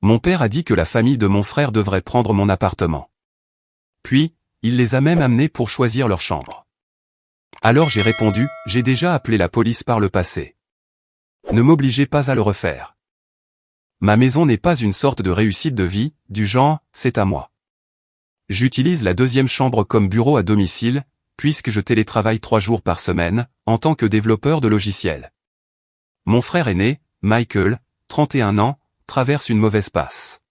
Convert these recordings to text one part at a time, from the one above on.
Mon père a dit que la famille de mon frère devrait prendre mon appartement. Puis, il les a même amenés pour choisir leur chambre. Alors j'ai répondu, j'ai déjà appelé la police par le passé. Ne m'obligez pas à le refaire. Ma maison n'est pas une sorte de réussite de vie, du genre, c'est à moi. J'utilise la deuxième chambre comme bureau à domicile, puisque je télétravaille 3 jours par semaine, en tant que développeur de logiciels. Mon frère aîné, Michael, 31 ans, traverse une mauvaise passe.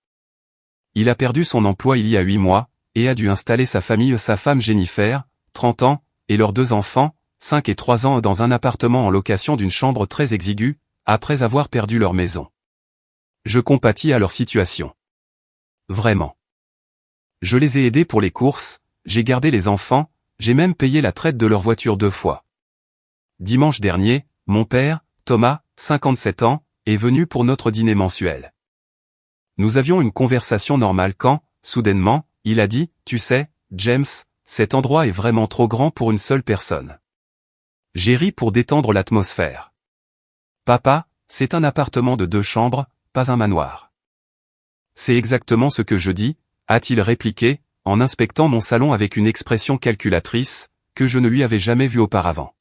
Il a perdu son emploi il y a 8 mois, et a dû installer sa famille, sa femme Jennifer, 30 ans, et leurs 2 enfants, 5 et 3 ans dans un appartement en location d'une chambre très exiguë, après avoir perdu leur maison. Je compatis à leur situation. Vraiment. Je les ai aidés pour les courses, j'ai gardé les enfants, j'ai même payé la traite de leur voiture 2 fois. Dimanche dernier, mon père, Thomas, 57 ans, est venu pour notre dîner mensuel. Nous avions une conversation normale quand, soudainement, il a dit, « Tu sais, James, cet endroit est vraiment trop grand pour une seule personne. » J'ai ri pour détendre l'atmosphère. « Papa, c'est un appartement de 2 chambres, pas un manoir. » « C'est exactement ce que je dis, » a-t-il répliqué, en inspectant mon salon avec une expression calculatrice, que je ne lui avais jamais vue auparavant.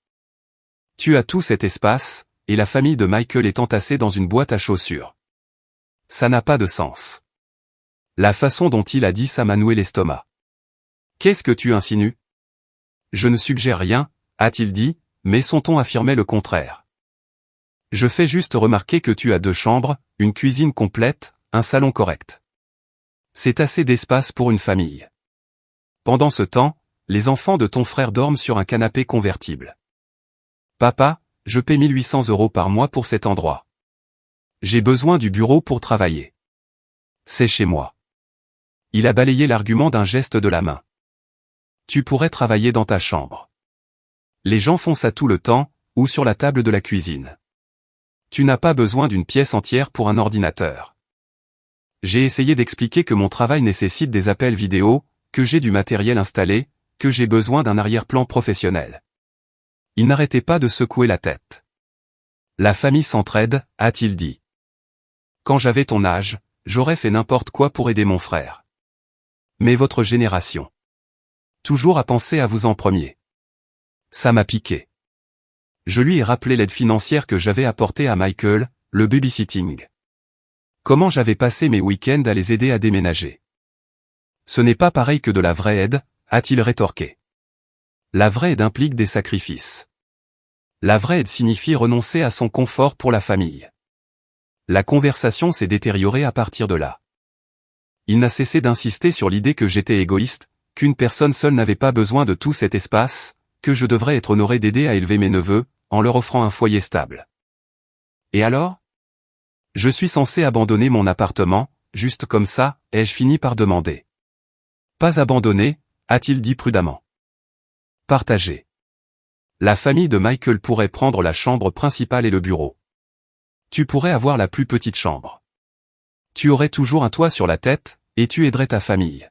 « Tu as tout cet espace, et la famille de Michael est entassée dans une boîte à chaussures. Ça n'a pas de sens. » La façon dont il a dit ça m'a noué l'estomac. « Qu'est-ce que tu insinues ? » Je ne suggère rien, a-t-il dit, mais son ton affirmait le contraire. « Je fais juste remarquer que tu as 2 chambres, une cuisine complète, un salon correct. C'est assez d'espace pour une famille. Pendant ce temps, les enfants de ton frère dorment sur un canapé convertible. Papa, je paie 1 800 € par mois pour cet endroit. J'ai besoin du bureau pour travailler. C'est chez moi. » Il a balayé l'argument d'un geste de la main. « Tu pourrais travailler dans ta chambre. Les gens font ça tout le temps, ou sur la table de la cuisine. Tu n'as pas besoin d'une pièce entière pour un ordinateur. » J'ai essayé d'expliquer que mon travail nécessite des appels vidéo, que j'ai du matériel installé, que j'ai besoin d'un arrière-plan professionnel. Il n'arrêtait pas de secouer la tête. « La famille s'entraide, » a-t-il dit. « Quand j'avais ton âge, j'aurais fait n'importe quoi pour aider mon frère. Mais votre génération. Toujours à penser à vous en premier. » Ça m'a piqué. Je lui ai rappelé l'aide financière que j'avais apportée à Michael, le babysitting. Comment j'avais passé mes week-ends à les aider à déménager. « Ce n'est pas pareil que de la vraie aide, » a-t-il rétorqué. La vraie aide implique des sacrifices. La vraie aide signifie renoncer à son confort pour la famille. La conversation s'est détériorée à partir de là. Il n'a cessé d'insister sur l'idée que j'étais égoïste, qu'une personne seule n'avait pas besoin de tout cet espace, que je devrais être honoré d'aider à élever mes neveux, en leur offrant un foyer stable. Et alors ? Je suis censé abandonner mon appartement, juste comme ça, ai-je fini par demander. Pas abandonner, a-t-il dit prudemment. Partager. La famille de Michael pourrait prendre la chambre principale et le bureau. Tu pourrais avoir la plus petite chambre. Tu aurais toujours un toit sur la tête, et tu aiderais ta famille.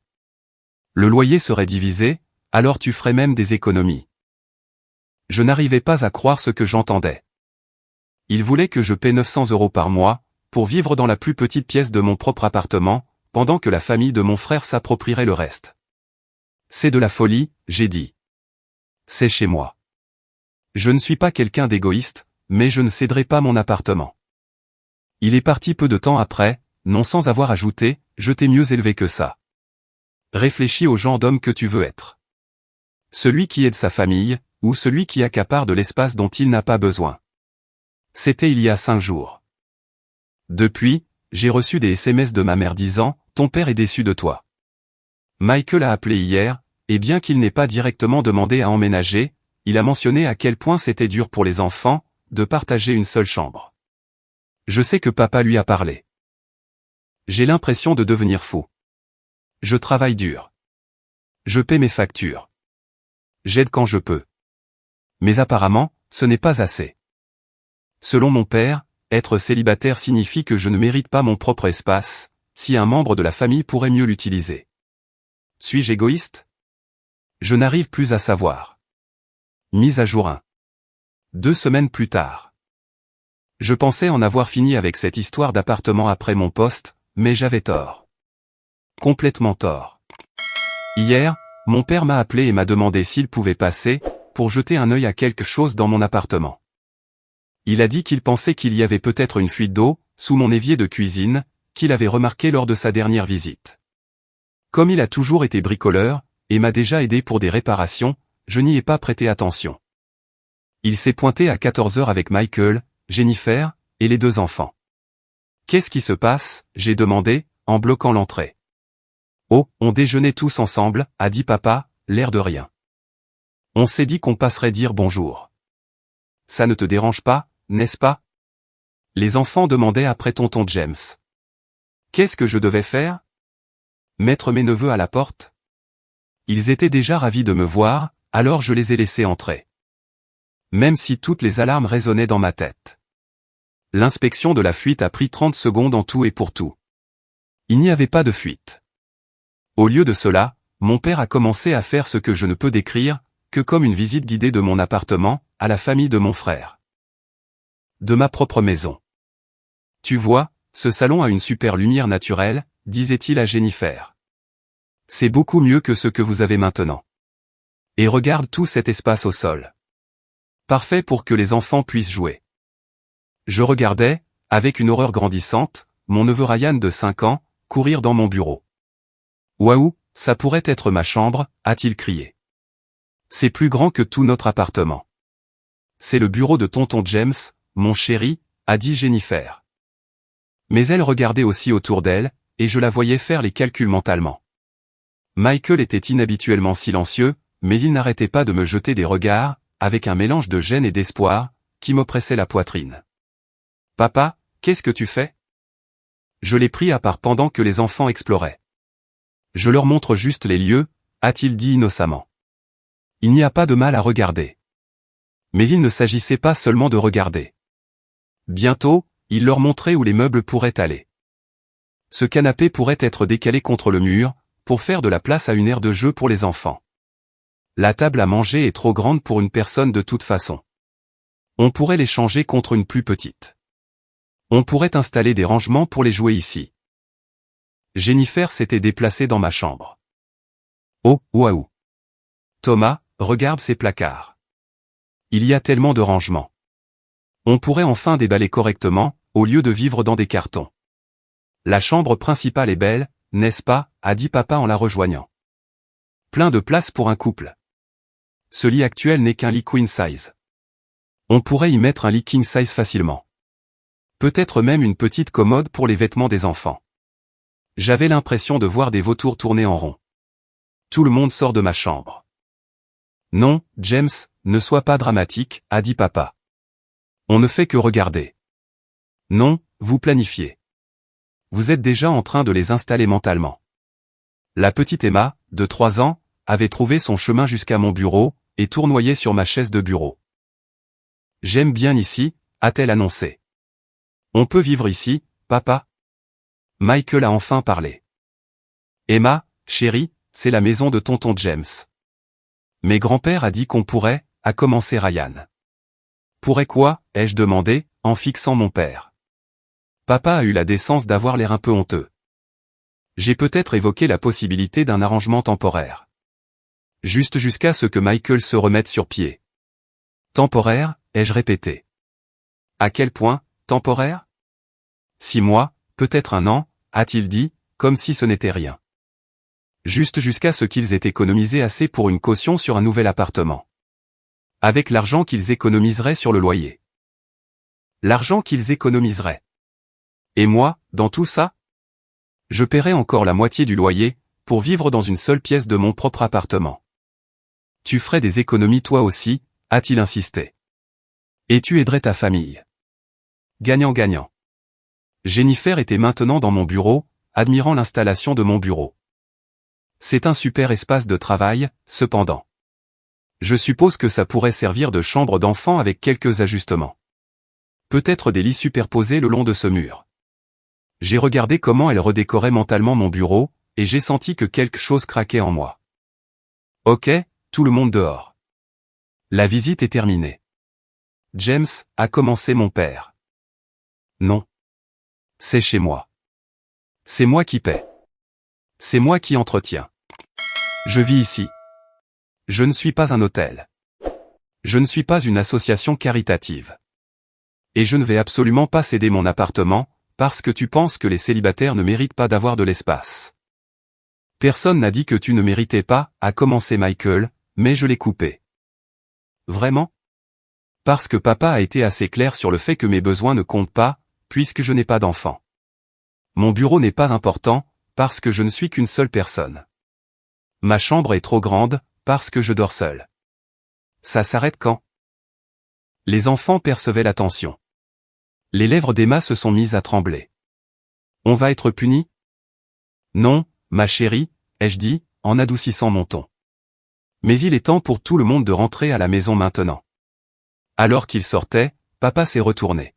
Le loyer serait divisé, alors tu ferais même des économies. Je n'arrivais pas à croire ce que j'entendais. Il voulait que je paie 900 € par mois, pour vivre dans la plus petite pièce de mon propre appartement, pendant que la famille de mon frère s'approprierait le reste. C'est de la folie, j'ai dit. C'est chez moi. Je ne suis pas quelqu'un d'égoïste, mais je ne céderai pas mon appartement. Il est parti peu de temps après, non sans avoir ajouté, je t'ai mieux élevé que ça. Réfléchis au genre d'homme que tu veux être. Celui qui aide sa famille, ou celui qui accapare de l'espace dont il n'a pas besoin. C'était il y a 5 jours. Depuis, j'ai reçu des SMS de ma mère disant, « Ton père est déçu de toi. » Michael a appelé hier, et bien qu'il n'ait pas directement demandé à emménager, il a mentionné à quel point c'était dur pour les enfants, de partager une seule chambre. Je sais que papa lui a parlé. J'ai l'impression de devenir fou. Je travaille dur. Je paie mes factures. J'aide quand je peux. Mais apparemment, ce n'est pas assez. Selon mon père, être célibataire signifie que je ne mérite pas mon propre espace, si un membre de la famille pourrait mieux l'utiliser. Suis-je égoïste? Je n'arrive plus à savoir. Mise à jour 1. 2 semaines plus tard. Je pensais en avoir fini avec cette histoire d'appartement après mon poste, mais j'avais tort. Complètement tort. Hier, mon père m'a appelé et m'a demandé s'il pouvait passer, pour jeter un œil à quelque chose dans mon appartement. Il a dit qu'il pensait qu'il y avait peut-être une fuite d'eau, sous mon évier de cuisine, qu'il avait remarqué lors de sa dernière visite. Comme il a toujours été bricoleur, et m'a déjà aidé pour des réparations, je n'y ai pas prêté attention. Il s'est pointé à 14 heures avec Michael, Jennifer, et les 2 enfants. Qu'est-ce qui se passe, j'ai demandé, en bloquant l'entrée. Oh, on déjeunait tous ensemble, a dit papa, l'air de rien. On s'est dit qu'on passerait dire bonjour. Ça ne te dérange pas, n'est-ce pas? Les enfants demandaient après tonton James. Qu'est-ce que je devais faire? Mettre mes neveux à la porte? Ils étaient déjà ravis de me voir, alors je les ai laissés entrer. Même si toutes les alarmes résonnaient dans ma tête. L'inspection de la fuite a pris 30 secondes en tout et pour tout. Il n'y avait pas de fuite. Au lieu de cela, mon père a commencé à faire ce que je ne peux décrire, que comme une visite guidée de mon appartement, à la famille de mon frère. De ma propre maison. Tu vois, ce salon a une super lumière naturelle, disait-il à Jennifer. C'est beaucoup mieux que ce que vous avez maintenant. Et regarde tout cet espace au sol. Parfait pour que les enfants puissent jouer. Je regardais, avec une horreur grandissante, mon neveu Ryan de 5 ans, courir dans mon bureau. Waouh, ça pourrait être ma chambre, a-t-il crié. C'est plus grand que tout notre appartement. C'est le bureau de tonton James, mon chéri, a dit Jennifer. Mais elle regardait aussi autour d'elle, et je la voyais faire les calculs mentalement. Michael était inhabituellement silencieux, mais il n'arrêtait pas de me jeter des regards, avec un mélange de gêne et d'espoir, qui m'oppressait la poitrine. Papa, qu'est-ce que tu fais? Je l'ai pris à part pendant que les enfants exploraient. Je leur montre juste les lieux, a-t-il dit innocemment. Il n'y a pas de mal à regarder. Mais il ne s'agissait pas seulement de regarder. Bientôt, il leur montrait où les meubles pourraient aller. Ce canapé pourrait être décalé contre le mur, pour faire de la place à une aire de jeu pour les enfants. La table à manger est trop grande pour une personne de toute façon. On pourrait les changer contre une plus petite. On pourrait installer des rangements pour les jouer ici. Jennifer s'était déplacée dans ma chambre. Oh, waouh. Thomas, regarde ces placards. Il y a tellement de rangements. On pourrait enfin déballer correctement, au lieu de vivre dans des cartons. La chambre principale est belle, n'est-ce pas, a dit papa en la rejoignant. Plein de place pour un couple. Ce lit actuel n'est qu'un lit queen size. On pourrait y mettre un lit king size facilement. Peut-être même une petite commode pour les vêtements des enfants. J'avais l'impression de voir des vautours tourner en rond. Tout le monde sort de ma chambre. Non, James, ne sois pas dramatique, a dit papa. On ne fait que regarder. Non, vous planifiez. Vous êtes déjà en train de les installer mentalement. La petite Emma, de 3 ans, avait trouvé son chemin jusqu'à mon bureau, et tournoyait sur ma chaise de bureau. J'aime bien ici, a-t-elle annoncé. On peut vivre ici, papa? Michael a enfin parlé. Emma, chérie, c'est la maison de tonton James. Mais grand-père a dit qu'on pourrait, a commencé Ryan. Pourrait quoi, ai-je demandé, en fixant mon père. Papa a eu la décence d'avoir l'air un peu honteux. J'ai peut-être évoqué la possibilité d'un arrangement temporaire. Juste jusqu'à ce que Michael se remette sur pied. Temporaire, ai-je répété. À quel point, temporaire? 6 mois, peut-être 1 an, a-t-il dit, comme si ce n'était rien. Juste jusqu'à ce qu'ils aient économisé assez pour une caution sur un nouvel appartement. Avec l'argent qu'ils économiseraient sur le loyer. L'argent qu'ils économiseraient. Et moi, dans tout ça? Je paierais encore la moitié du loyer, pour vivre dans une seule pièce de mon propre appartement. Tu ferais des économies toi aussi, a-t-il insisté. Et tu aiderais ta famille. Gagnant-gagnant. Jennifer était maintenant dans mon bureau, admirant l'installation de mon bureau. C'est un super espace de travail, cependant. Je suppose que ça pourrait servir de chambre d'enfant avec quelques ajustements. Peut-être des lits superposés le long de ce mur. J'ai regardé comment elle redécorait mentalement mon bureau, et j'ai senti que quelque chose craquait en moi. Ok, tout le monde dehors. La visite est terminée. James, a commencé mon père. Non. C'est chez moi. C'est moi qui paie. C'est moi qui entretiens. Je vis ici. Je ne suis pas un hôtel. Je ne suis pas une association caritative. Et je ne vais absolument pas céder mon appartement, parce que tu penses que les célibataires ne méritent pas d'avoir de l'espace. Personne n'a dit que tu ne méritais pas, a commencé Michael, mais je l'ai coupé. Vraiment? Parce que papa a été assez clair sur le fait que mes besoins ne comptent pas, puisque je n'ai pas d'enfant. Mon bureau n'est pas important, parce que je ne suis qu'une seule personne. Ma chambre est trop grande, parce que je dors seul. Ça s'arrête quand? Les enfants percevaient la tension. Les lèvres d'Emma se sont mises à trembler. On va être punis? Non, ma chérie, ai-je dit, en adoucissant mon ton. Mais il est temps pour tout le monde de rentrer à la maison maintenant. Alors qu'il sortait, papa s'est retourné.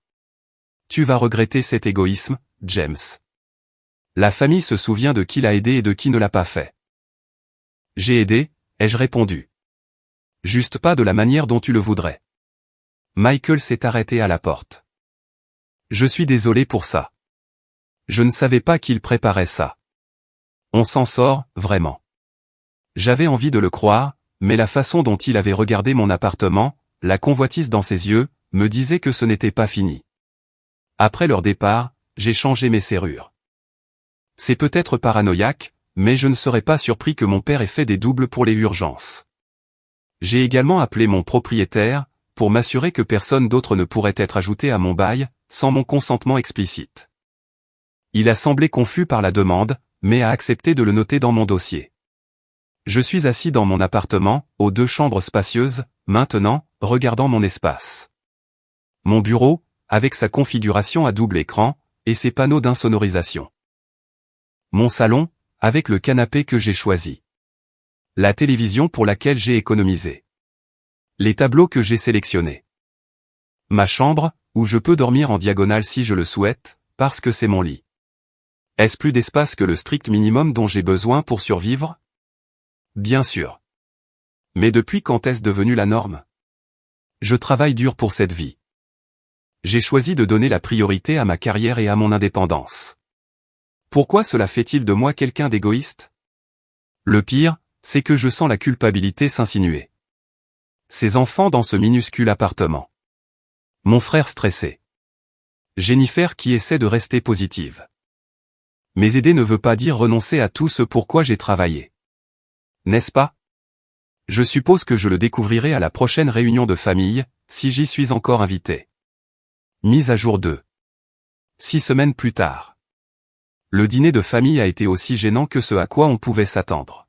Tu vas regretter cet égoïsme, James. La famille se souvient de qui l'a aidé et de qui ne l'a pas fait. J'ai aidé, ai-je répondu. Juste pas de la manière dont tu le voudrais. Michael s'est arrêté à la porte. Je suis désolé pour ça. Je ne savais pas qu'il préparait ça. On s'en sort, vraiment. J'avais envie de le croire, mais la façon dont il avait regardé mon appartement, la convoitise dans ses yeux, me disait que ce n'était pas fini. Après leur départ, j'ai changé mes serrures. C'est peut-être paranoïaque, mais je ne serais pas surpris que mon père ait fait des doubles pour les urgences. J'ai également appelé mon propriétaire, pour m'assurer que personne d'autre ne pourrait être ajouté à mon bail, sans mon consentement explicite. Il a semblé confus par la demande, mais a accepté de le noter dans mon dossier. Je suis assis dans mon appartement, aux 2 chambres spacieuses, maintenant, regardant mon espace. Mon bureau, avec sa configuration à double écran, et ses panneaux d'insonorisation. Mon salon, avec le canapé que j'ai choisi. La télévision pour laquelle j'ai économisé. Les tableaux que j'ai sélectionnés. Ma chambre, où je peux dormir en diagonale si je le souhaite, parce que c'est mon lit. Est-ce plus d'espace que le strict minimum dont j'ai besoin pour survivre? Bien sûr. Mais depuis quand est-ce devenu la norme? Je travaille dur pour cette vie. J'ai choisi de donner la priorité à ma carrière et à mon indépendance. Pourquoi cela fait-il de moi quelqu'un d'égoïste? Le pire, c'est que je sens la culpabilité s'insinuer. Ces enfants dans ce minuscule appartement. Mon frère stressé. Jennifer qui essaie de rester positive. Mais aider ne veut pas dire renoncer à tout ce pourquoi j'ai travaillé. N'est-ce pas? Je suppose que je le découvrirai à la prochaine réunion de famille, si j'y suis encore invité. Mise à jour 2. 6 semaines plus tard. Le dîner de famille a été aussi gênant que ce à quoi on pouvait s'attendre.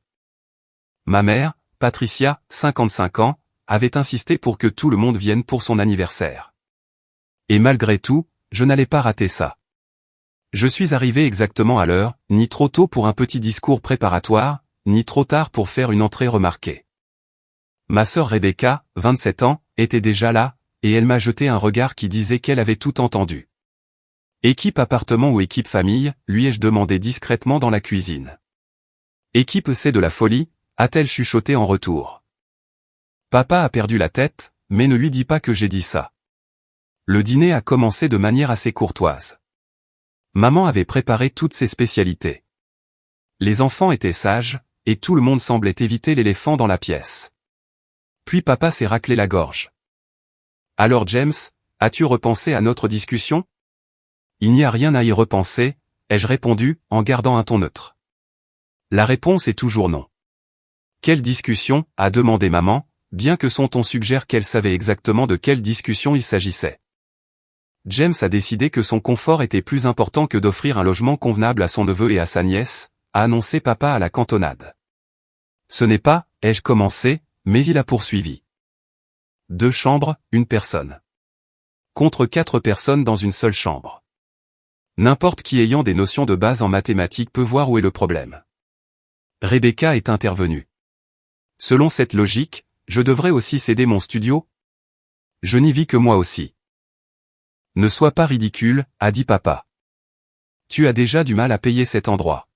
Ma mère, Patricia, 55 ans, avait insisté pour que tout le monde vienne pour son anniversaire. Et malgré tout, je n'allais pas rater ça. Je suis arrivé exactement à l'heure, ni trop tôt pour un petit discours préparatoire, ni trop tard pour faire une entrée remarquée. Ma sœur Rebecca, 27 ans, était déjà là, et elle m'a jeté un regard qui disait qu'elle avait tout entendu. Équipe appartement ou équipe famille, lui ai-je demandé discrètement dans la cuisine. Équipe c'est de la folie, a-t-elle chuchoté en retour. Papa a perdu la tête, mais ne lui dis pas que j'ai dit ça. Le dîner a commencé de manière assez courtoise. Maman avait préparé toutes ses spécialités. Les enfants étaient sages, et tout le monde semblait éviter l'éléphant dans la pièce. Puis papa s'est raclé la gorge. Alors James, as-tu repensé à notre discussion? Il n'y a rien à y repenser, ai-je répondu, en gardant un ton neutre. La réponse est toujours non. Quelle discussion, a demandé maman, bien que son ton suggère qu'elle savait exactement de quelle discussion il s'agissait. James a décidé que son confort était plus important que d'offrir un logement convenable à son neveu et à sa nièce, a annoncé papa à la cantonade. Ce n'est pas, ai-je commencé, mais il a poursuivi. 2 chambres, 1 personne. Contre 4 personnes dans une seule chambre. N'importe qui ayant des notions de base en mathématiques peut voir où est le problème. Rebecca est intervenue. Selon cette logique, je devrais aussi céder mon studio? Je n'y vis que moi aussi. Ne sois pas ridicule, a dit papa. Tu as déjà du mal à payer cet endroit.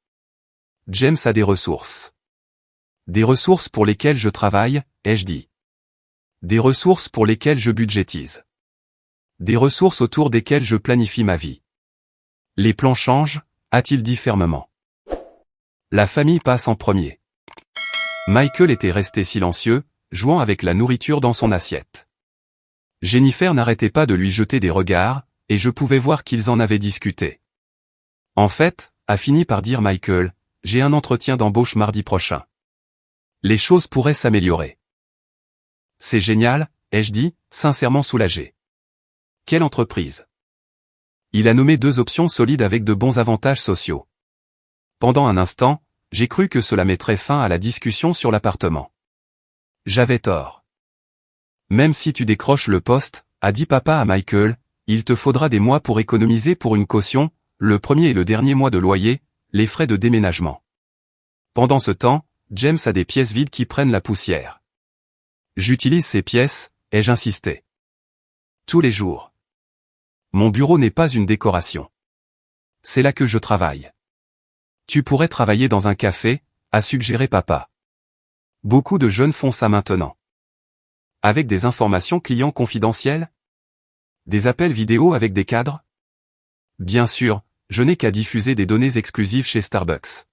James a des ressources. Des ressources pour lesquelles je travaille, ai-je dit. Des ressources pour lesquelles je budgétise. Des ressources autour desquelles je planifie ma vie. Les plans changent, a-t-il dit fermement. La famille passe en premier. Michael était resté silencieux, jouant avec la nourriture dans son assiette. Jennifer n'arrêtait pas de lui jeter des regards, et je pouvais voir qu'ils en avaient discuté. En fait, a fini par dire Michael, j'ai un entretien d'embauche mardi prochain. Les choses pourraient s'améliorer. C'est génial, ai-je dit, sincèrement soulagé. Quelle entreprise? Il a nommé 2 options solides avec de bons avantages sociaux. Pendant un instant, j'ai cru que cela mettrait fin à la discussion sur l'appartement. J'avais tort. Même si tu décroches le poste, a dit papa à Michael, il te faudra des mois pour économiser pour une caution, le premier et le dernier mois de loyer, les frais de déménagement. Pendant ce temps, James a des pièces vides qui prennent la poussière. J'utilise ces pièces, ai-je insisté. Tous les jours. Mon bureau n'est pas une décoration. C'est là que je travaille. Tu pourrais travailler dans un café, a suggéré papa. Beaucoup de jeunes font ça maintenant. Avec des informations clients confidentielles? Des appels vidéo avec des cadres? Bien sûr, je n'ai qu'à diffuser des données exclusives chez Starbucks.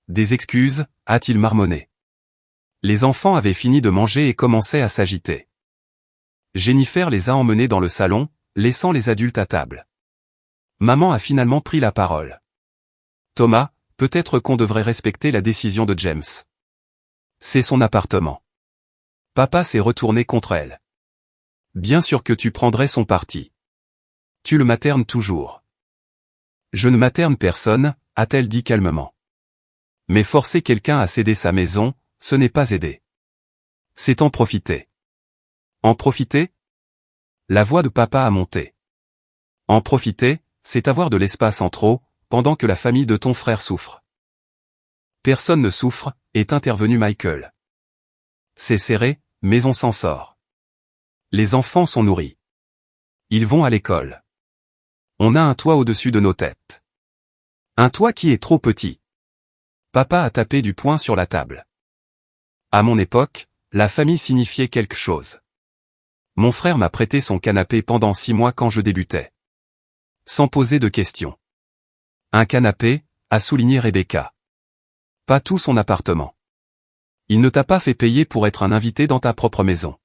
Des excuses, a-t-il marmonné. Les enfants avaient fini de manger et commençaient à s'agiter. Jennifer les a emmenés dans le salon, laissant les adultes à table. Maman a finalement pris la parole. Thomas, peut-être qu'on devrait respecter la décision de James. C'est son appartement. Papa s'est retourné contre elle. Bien sûr que tu prendrais son parti. Tu le maternes toujours. Je ne materne personne, a-t-elle dit calmement. Mais forcer quelqu'un à céder sa maison, ce n'est pas aider. C'est en profiter. En profiter? La voix de papa a monté. En profiter, c'est avoir de l'espace en trop, pendant que la famille de ton frère souffre. Personne ne souffre, est intervenu Michael. C'est serré, mais on s'en sort. Les enfants sont nourris. Ils vont à l'école. On a un toit au-dessus de nos têtes. Un toit qui est trop petit. Papa a tapé du poing sur la table. À mon époque, la famille signifiait quelque chose. Mon frère m'a prêté son canapé pendant 6 mois quand je débutais. Sans poser de questions. Un canapé, a souligné Rebecca. Pas tout son appartement. Il ne t'a pas fait payer pour être un invité dans ta propre maison.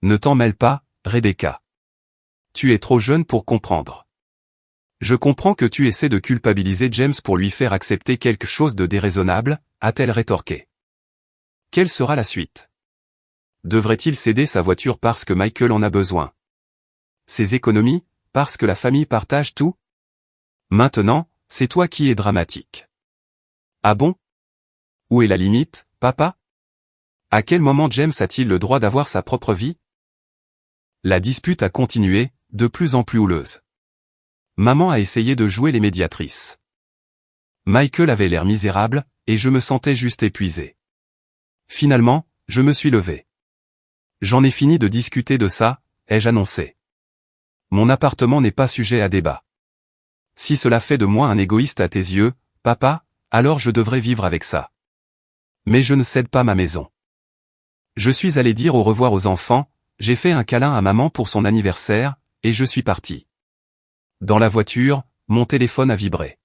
Ne t'en mêle pas, Rebecca. Tu es trop jeune pour comprendre. Je comprends que tu essaies de culpabiliser James pour lui faire accepter quelque chose de déraisonnable, a-t-elle rétorqué. Quelle sera la suite? Devrait-il céder sa voiture parce que Michael en a besoin? Ses économies, parce que la famille partage tout? Maintenant, c'est toi qui es dramatique. Ah bon? Où est la limite, papa? À quel moment James a-t-il le droit d'avoir sa propre vie? La dispute a continué, de plus en plus houleuse. Maman a essayé de jouer les médiatrices. Michael avait l'air misérable, et je me sentais juste épuisé. Finalement, je me suis levé. J'en ai fini de discuter de ça, ai-je annoncé. Mon appartement n'est pas sujet à débat. Si cela fait de moi un égoïste à tes yeux, papa, alors je devrais vivre avec ça. Mais je ne cède pas ma maison. Je suis allé dire au revoir aux enfants, j'ai fait un câlin à maman pour son anniversaire, et je suis parti. Dans la voiture, mon téléphone a vibré.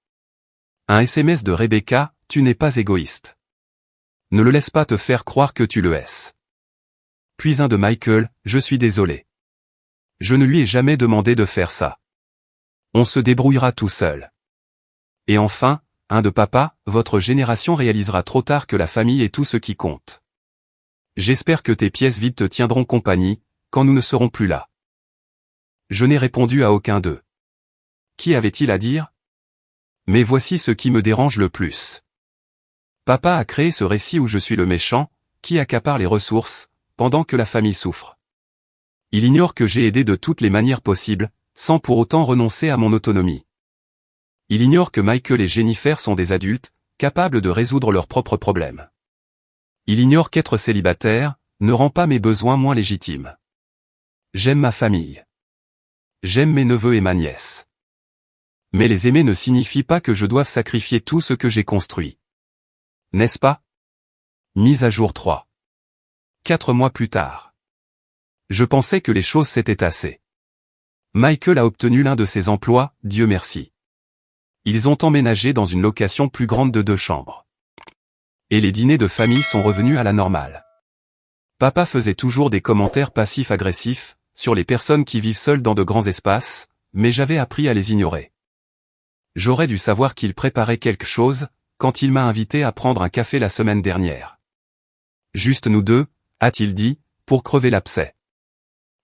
Un SMS de Rebecca, tu n'es pas égoïste. Ne le laisse pas te faire croire que tu le es. Puis un de Michael, je suis désolé. Je ne lui ai jamais demandé de faire ça. On se débrouillera tout seul. Et enfin, un de papa, votre génération réalisera trop tard que la famille est tout ce qui compte. J'espère que tes pièces vides te tiendront compagnie, quand nous ne serons plus là. Je n'ai répondu à aucun d'eux. Qui avait-il à dire? Mais voici ce qui me dérange le plus. Papa a créé ce récit où je suis le méchant, qui accapare les ressources, pendant que la famille souffre. Il ignore que j'ai aidé de toutes les manières possibles, sans pour autant renoncer à mon autonomie. Il ignore que Michael et Jennifer sont des adultes, capables de résoudre leurs propres problèmes. Il ignore qu'être célibataire, ne rend pas mes besoins moins légitimes. J'aime ma famille. J'aime mes neveux et ma nièce. Mais les aimer ne signifie pas que je doive sacrifier tout ce que j'ai construit. N'est-ce pas? Mise à jour 3. 4 mois plus tard. Je pensais que les choses s'étaient tassées. Michael a obtenu l'un de ses emplois, Dieu merci. Ils ont emménagé dans une location plus grande de 2 chambres. Et les dîners de famille sont revenus à la normale. Papa faisait toujours des commentaires passifs-agressifs sur les personnes qui vivent seules dans de grands espaces, mais j'avais appris à les ignorer. J'aurais dû savoir qu'il préparait quelque chose quand il m'a invité à prendre un café la semaine dernière. Juste nous deux, a-t-il dit, pour crever l'abcès.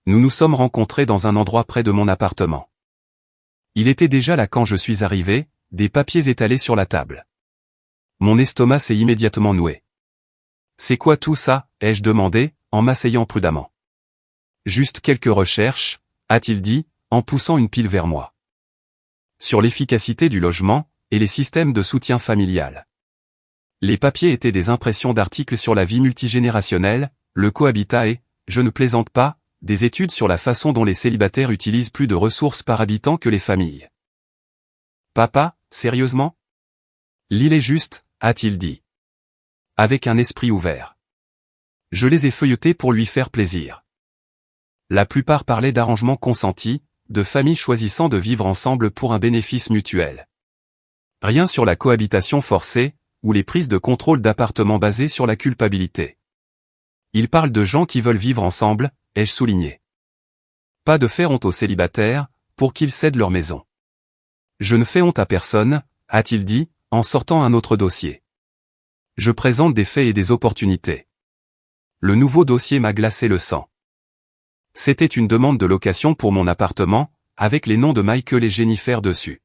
Nous nous sommes rencontrés dans un endroit près de mon appartement. Il était déjà là quand je suis arrivé, des papiers étalés sur la table. Mon estomac s'est immédiatement noué. C'est quoi tout ça, ai-je demandé, en m'asseyant prudemment. Juste quelques recherches, a-t-il dit, en poussant une pile vers moi. Sur l'efficacité du logement, et les systèmes de soutien familial. Les papiers étaient des impressions d'articles sur la vie multigénérationnelle, le cohabitat et, je ne plaisante pas, des études sur la façon dont les célibataires utilisent plus de ressources par habitant que les familles. Papa, sérieusement? L'île est juste, a-t-il dit. Avec un esprit ouvert. Je les ai feuilletés pour lui faire plaisir. La plupart parlaient d'arrangements consentis, de familles choisissant de vivre ensemble pour un bénéfice mutuel. Rien sur la cohabitation forcée, ou les prises de contrôle d'appartements basées sur la culpabilité. Il parle de gens qui veulent vivre ensemble, ai-je souligné. Pas de faire honte aux célibataires, pour qu'ils cèdent leur maison. Je ne fais honte à personne, a-t-il dit, en sortant un autre dossier. Je présente des faits et des opportunités. Le nouveau dossier m'a glacé le sang. C'était une demande de location pour mon appartement, avec les noms de Michael et Jennifer dessus.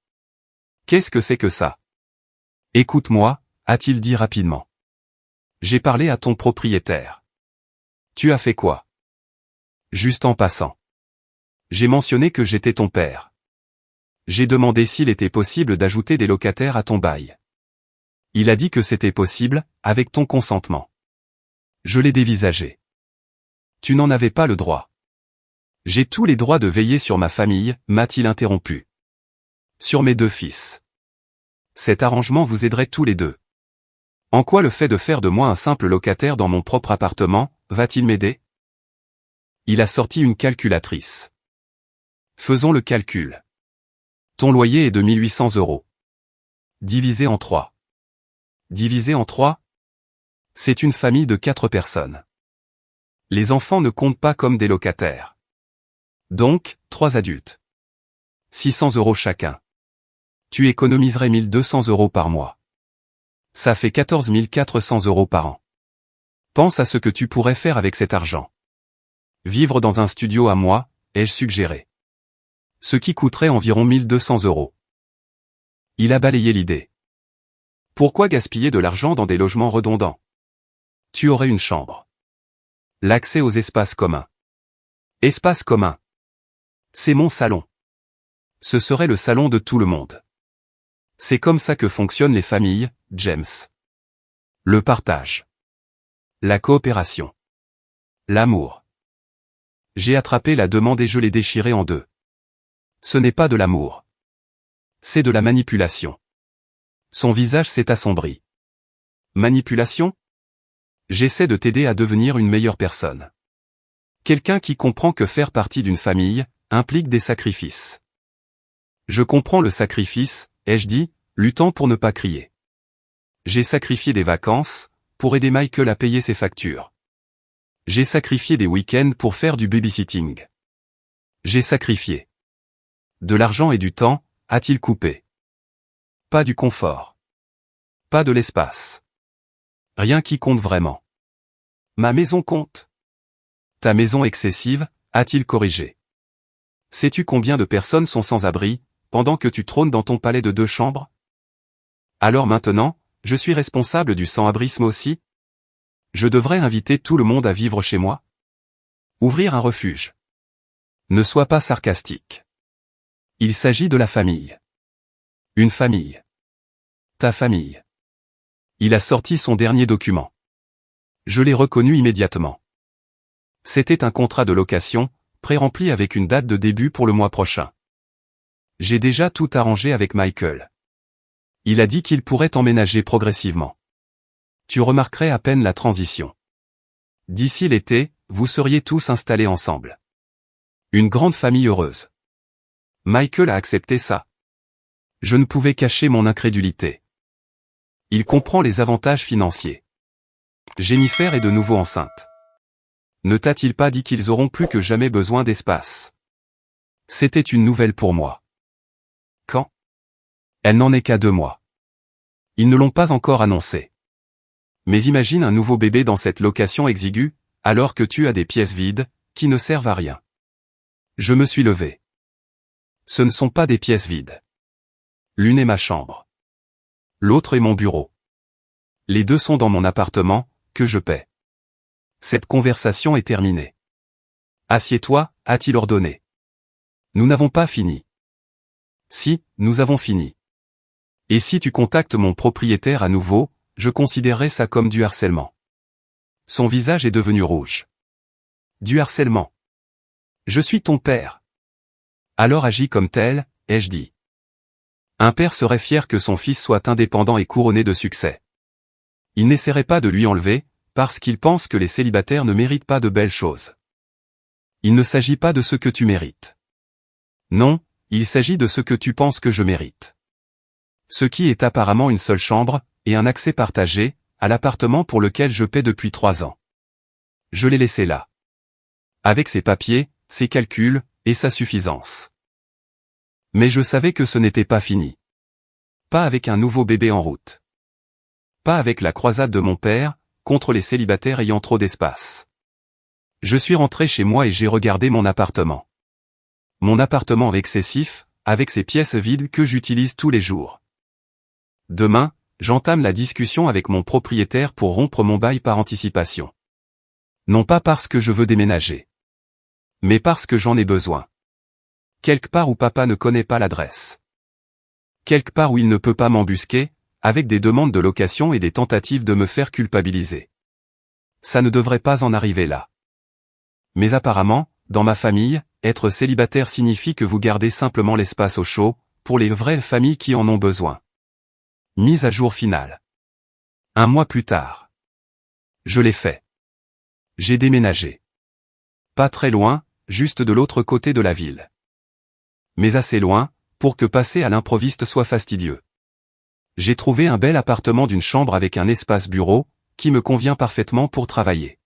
Qu'est-ce que c'est que ça? Écoute-moi, a-t-il dit rapidement. J'ai parlé à ton propriétaire. Tu as fait quoi? Juste en passant. J'ai mentionné que j'étais ton père. J'ai demandé s'il était possible d'ajouter des locataires à ton bail. Il a dit que c'était possible, avec ton consentement. Je l'ai dévisagé. Tu n'en avais pas le droit. J'ai tous les droits de veiller sur ma famille, m'a-t-il interrompu. Sur mes 2 fils. Cet arrangement vous aiderait tous les 2. En quoi le fait de faire de moi un simple locataire dans mon propre appartement, va-t-il m'aider? Il a sorti une calculatrice. Faisons le calcul. Ton loyer est de 1800 €. Divisé en 3. Divisé en 3? C'est une famille de 4 personnes. Les enfants ne comptent pas comme des locataires. Donc, 3 adultes. 600 € chacun. Tu économiserais 1200 € par mois. Ça fait 14 400 € par an. Pense à ce que tu pourrais faire avec cet argent. Vivre dans un studio à moi, ai-je suggéré. Ce qui coûterait environ 1200 €. Il a balayé l'idée. Pourquoi gaspiller de l'argent dans des logements redondants? Tu aurais une chambre. L'accès aux espaces communs. Espaces communs. C'est mon salon. Ce serait le salon de tout le monde. C'est comme ça que fonctionnent les familles, James. Le partage. La coopération. L'amour. J'ai attrapé la demande et je l'ai déchirée en 2. Ce n'est pas de l'amour. C'est de la manipulation. Son visage s'est assombri. Manipulation? J'essaie de t'aider à devenir une meilleure personne. Quelqu'un qui comprend que faire partie d'une famille implique des sacrifices. Je comprends le sacrifice, ai-je dit, luttant pour ne pas crier. J'ai sacrifié des vacances, pour aider Michael à payer ses factures. J'ai sacrifié des week-ends pour faire du babysitting. J'ai sacrifié de l'argent et du temps, a-t-il coupé. Pas du confort. Pas de l'espace. Rien qui compte vraiment. Ma maison compte. Ta maison excessive, a-t-il corrigé. Sais-tu combien de personnes sont sans abri, pendant que tu trônes dans ton palais de 2 chambres? Alors maintenant, je suis responsable du sans-abrisme aussi? Je devrais inviter tout le monde à vivre chez moi? Ouvrir un refuge. Ne sois pas sarcastique. Il s'agit de la famille. Une famille. Ta famille. Il a sorti son dernier document. Je l'ai reconnu immédiatement. C'était un contrat de location, pré-rempli avec une date de début pour le mois prochain. J'ai déjà tout arrangé avec Michael. Il a dit qu'il pourrait emménager progressivement. Tu remarquerais à peine la transition. D'ici l'été, vous seriez tous installés ensemble. Une grande famille heureuse. Michael a accepté ça. Je ne pouvais cacher mon incrédulité. Il comprend les avantages financiers. Jennifer est de nouveau enceinte. Ne t'a-t-il pas dit qu'ils auront plus que jamais besoin d'espace? C'était une nouvelle pour moi. Quand? Elle n'en est qu'à 2 mois. Ils ne l'ont pas encore annoncé. Mais imagine un nouveau bébé dans cette location exiguë, alors que tu as des pièces vides, qui ne servent à rien. Je me suis levé. Ce ne sont pas des pièces vides. L'une est ma chambre. L'autre est mon bureau. Les deux sont dans mon appartement, que je paie. Cette conversation est terminée. Assieds-toi, a-t-il ordonné. Nous n'avons pas fini. Si, nous avons fini. Et si tu contactes mon propriétaire à nouveau, je considérerai ça comme du harcèlement. Son visage est devenu rouge. Du harcèlement. Je suis ton père. Alors agis comme tel, ai-je dit. Un père serait fier que son fils soit indépendant et couronné de succès. Il n'essaierait pas de lui enlever, parce qu'il pense que les célibataires ne méritent pas de belles choses. Il ne s'agit pas de ce que tu mérites. Non, il s'agit de ce que tu penses que je mérite. Ce qui est apparemment une seule chambre, et un accès partagé, à l'appartement pour lequel je paie depuis 3 ans. Je l'ai laissé là. Avec ses papiers, ses calculs, et sa suffisance. Mais je savais que ce n'était pas fini. Pas avec un nouveau bébé en route. Pas avec la croisade de mon père, contre les célibataires ayant trop d'espace. Je suis rentré chez moi et j'ai regardé mon appartement. Mon appartement excessif, avec ses pièces vides que j'utilise tous les jours. Demain, j'entame la discussion avec mon propriétaire pour rompre mon bail par anticipation. Non pas parce que je veux déménager. Mais parce que j'en ai besoin. Quelque part où papa ne connaît pas l'adresse. Quelque part où il ne peut pas m'embusquer, avec des demandes de location et des tentatives de me faire culpabiliser. Ça ne devrait pas en arriver là. Mais apparemment, dans ma famille, être célibataire signifie que vous gardez simplement l'espace au chaud, pour les vraies familles qui en ont besoin. Mise à jour finale. 1 mois plus tard. Je l'ai fait. J'ai déménagé. Pas très loin, juste de l'autre côté de la ville. Mais assez loin, pour que passer à l'improviste soit fastidieux. J'ai trouvé un bel appartement d'une chambre avec un espace bureau, qui me convient parfaitement pour travailler.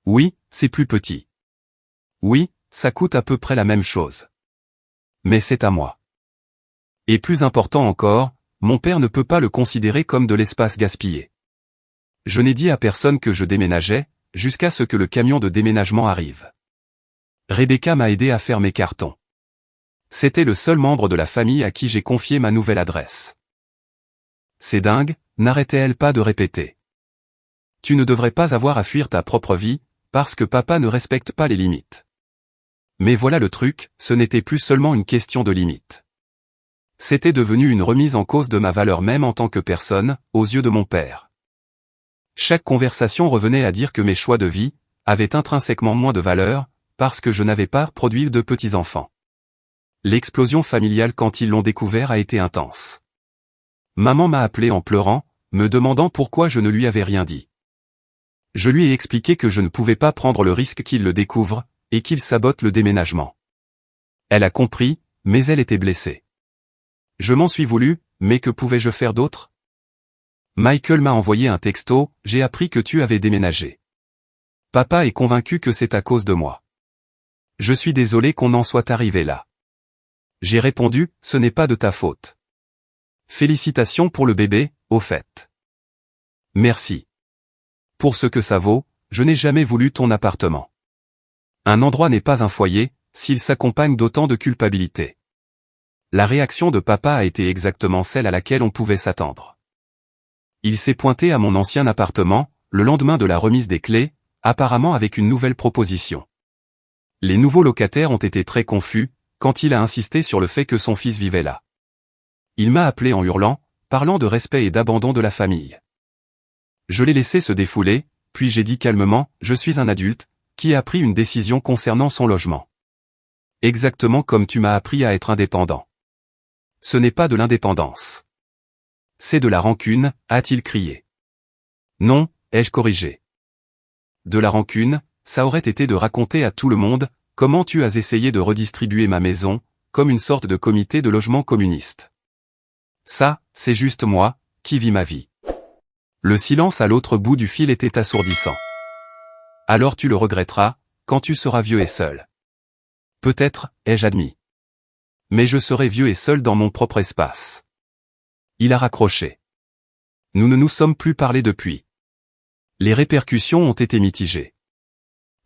Oui, c'est plus petit. Oui, ça coûte à peu près la même chose. Mais c'est à moi. Et plus important encore, mon père ne peut pas le considérer comme de l'espace gaspillé. Je n'ai dit à personne que je déménageais, jusqu'à ce que le camion de déménagement arrive. Rebecca m'a aidé à faire mes cartons. C'était le seul membre de la famille à qui j'ai confié ma nouvelle adresse. C'est dingue, n'arrêtait-elle pas de répéter. Tu ne devrais pas avoir à fuir ta propre vie, parce que papa ne respecte pas les limites. Mais voilà le truc, ce n'était plus seulement une question de limites. C'était devenu une remise en cause de ma valeur même en tant que personne, aux yeux de mon père. Chaque conversation revenait à dire que mes choix de vie avaient intrinsèquement moins de valeur, parce que je n'avais pas produit de petits-enfants. L'explosion familiale quand ils l'ont découvert a été intense. Maman m'a appelé en pleurant, me demandant pourquoi je ne lui avais rien dit. Je lui ai expliqué que je ne pouvais pas prendre le risque qu'il le découvre, et qu'il sabote le déménagement. Elle a compris, mais elle était blessée. Je m'en suis voulu, mais que pouvais-je faire d'autre? Michael m'a envoyé un texto, j'ai appris que tu avais déménagé. Papa est convaincu que c'est à cause de moi. Je suis désolé qu'on en soit arrivé là. J'ai répondu, ce n'est pas de ta faute. Félicitations pour le bébé, au fait. Merci. Pour ce que ça vaut, je n'ai jamais voulu ton appartement. Un endroit n'est pas un foyer, s'il s'accompagne d'autant de culpabilité. La réaction de papa a été exactement celle à laquelle on pouvait s'attendre. Il s'est pointé à mon ancien appartement, le lendemain de la remise des clés, apparemment avec une nouvelle proposition. Les nouveaux locataires ont été très confus, quand il a insisté sur le fait que son fils vivait là. Il m'a appelé en hurlant, parlant de respect et d'abandon de la famille. Je l'ai laissé se défouler, puis j'ai dit calmement, je suis un adulte, qui a pris une décision concernant son logement. Exactement comme tu m'as appris à être indépendant. Ce n'est pas de l'indépendance. C'est de la rancune, a-t-il crié. Non, ai-je corrigé. De la rancune, ça aurait été de raconter à tout le monde, comment tu as essayé de redistribuer ma maison, comme une sorte de comité de logement communiste. Ça, c'est juste moi, qui vis ma vie. Le silence à l'autre bout du fil était assourdissant. Alors tu le regretteras, quand tu seras vieux et seul. Peut-être, ai-je admis. Mais je serai vieux et seul dans mon propre espace. Il a raccroché. Nous ne nous sommes plus parlé depuis. Les répercussions ont été mitigées.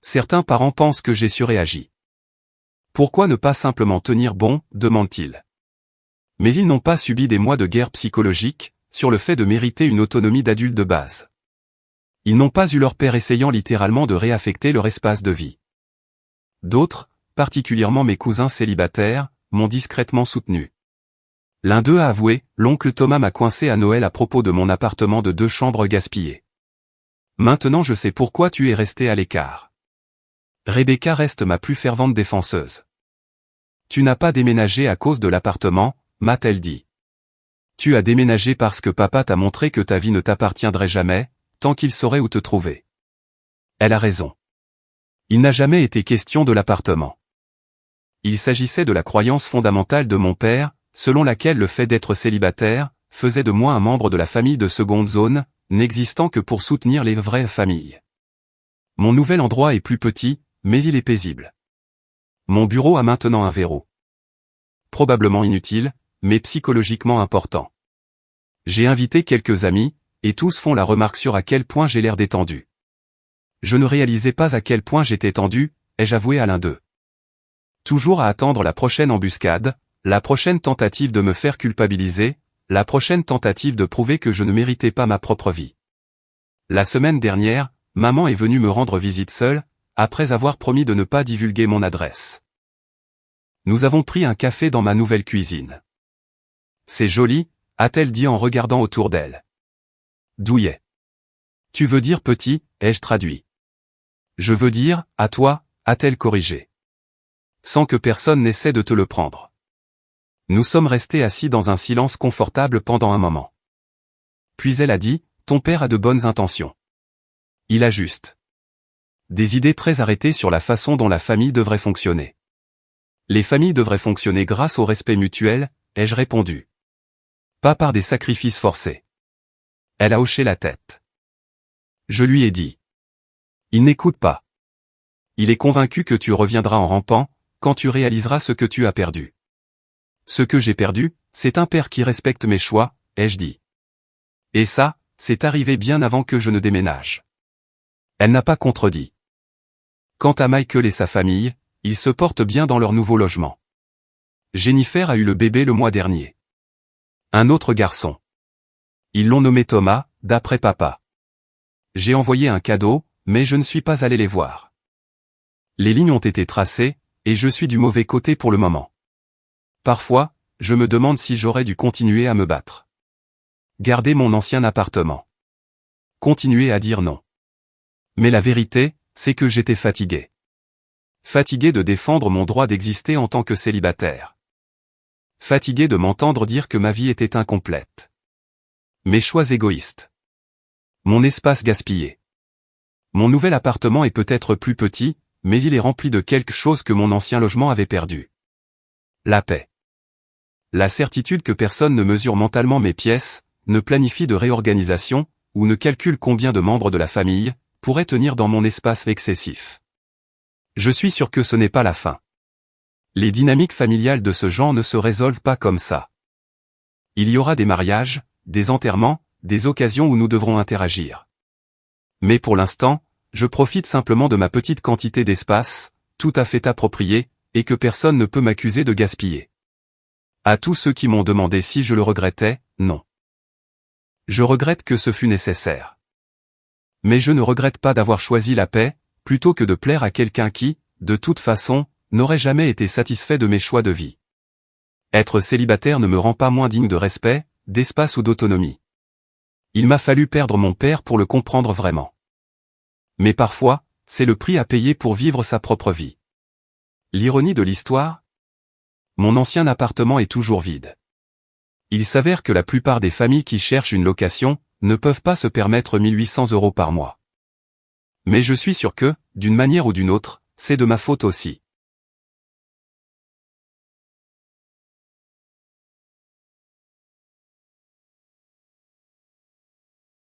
Certains parents pensent que j'ai surréagi. Pourquoi ne pas simplement tenir bon, demande-t-il. Mais ils n'ont pas subi des mois de guerre psychologique, sur le fait de mériter une autonomie d'adulte de base. Ils n'ont pas eu leur père essayant littéralement de réaffecter leur espace de vie. D'autres, particulièrement mes cousins célibataires, m'ont discrètement soutenu. L'un d'eux a avoué, l'oncle Thomas m'a coincé à Noël à propos de mon appartement de 2 chambres gaspillé. Maintenant je sais pourquoi tu es resté à l'écart. Rebecca reste ma plus fervente défenseuse. Tu n'as pas déménagé à cause de l'appartement, m'a-t-elle dit. Tu as déménagé parce que papa t'a montré que ta vie ne t'appartiendrait jamais, tant qu'il saurait où te trouver. Elle a raison. Il n'a jamais été question de l'appartement. Il s'agissait de la croyance fondamentale de mon père, selon laquelle le fait d'être célibataire, faisait de moi un membre de la famille de seconde zone, n'existant que pour soutenir les vraies familles. Mon nouvel endroit est plus petit, mais il est paisible. Mon bureau a maintenant un verrou. Probablement inutile, mais psychologiquement important. J'ai invité quelques amis, et tous font la remarque sur à quel point j'ai l'air détendu. Je ne réalisais pas à quel point j'étais tendu, ai-je avoué à l'un d'eux. Toujours à attendre la prochaine embuscade, la prochaine tentative de me faire culpabiliser, la prochaine tentative de prouver que je ne méritais pas ma propre vie. La semaine dernière, maman est venue me rendre visite seule, après avoir promis de ne pas divulguer mon adresse. Nous avons pris un café dans ma nouvelle cuisine. C'est joli, a-t-elle dit en regardant autour d'elle. Douillet. Tu veux dire petit, ai-je traduit. Je veux dire, à toi, a-t-elle corrigé. Sans que personne n'essaie de te le prendre. Nous sommes restés assis dans un silence confortable pendant un moment. Puis elle a dit, ton père a de bonnes intentions. Il a juste des idées très arrêtées sur la façon dont la famille devrait fonctionner. Les familles devraient fonctionner grâce au respect mutuel, ai-je répondu. Pas par des sacrifices forcés. Elle a hoché la tête. Je lui ai dit. Il n'écoute pas. Il est convaincu que tu reviendras en rampant, quand tu réaliseras ce que tu as perdu. Ce que j'ai perdu, c'est un père qui respecte mes choix, ai-je dit. Et ça, c'est arrivé bien avant que je ne déménage. Elle n'a pas contredit. Quant à Michael et sa famille, ils se portent bien dans leur nouveau logement. Jennifer a eu le bébé le mois dernier. Un autre garçon. Ils l'ont nommé Thomas, d'après papa. J'ai envoyé un cadeau, mais je ne suis pas allé les voir. Les lignes ont été tracées, et je suis du mauvais côté pour le moment. Parfois, je me demande si j'aurais dû continuer à me battre. Garder mon ancien appartement. Continuer à dire non. Mais la vérité, c'est que j'étais fatigué. Fatigué de défendre mon droit d'exister en tant que célibataire. Fatigué de m'entendre dire que ma vie était incomplète. Mes choix égoïstes. Mon espace gaspillé. Mon nouvel appartement est peut-être plus petit, mais il est rempli de quelque chose que mon ancien logement avait perdu. La paix. La certitude que personne ne mesure mentalement mes pièces, ne planifie de réorganisation, ou ne calcule combien de membres de la famille, pourraient tenir dans mon espace excessif. Je suis sûr que ce n'est pas la fin. Les dynamiques familiales de ce genre ne se résolvent pas comme ça. Il y aura des mariages, des enterrements, des occasions où nous devrons interagir. Mais pour l'instant, je profite simplement de ma petite quantité d'espace, tout à fait appropriée, et que personne ne peut m'accuser de gaspiller. À tous ceux qui m'ont demandé si je le regrettais, non. Je regrette que ce fût nécessaire. Mais je ne regrette pas d'avoir choisi la paix, plutôt que de plaire à quelqu'un qui, de toute façon, n'aurait jamais été satisfait de mes choix de vie. Être célibataire ne me rend pas moins digne de respect, d'espace ou d'autonomie. Il m'a fallu perdre mon père pour le comprendre vraiment. Mais parfois, c'est le prix à payer pour vivre sa propre vie. L'ironie de l'histoire ? Mon ancien appartement est toujours vide. Il s'avère que la plupart des familles qui cherchent une location, ne peuvent pas se permettre 1 800 € par mois. Mais je suis sûr que, d'une manière ou d'une autre, c'est de ma faute aussi.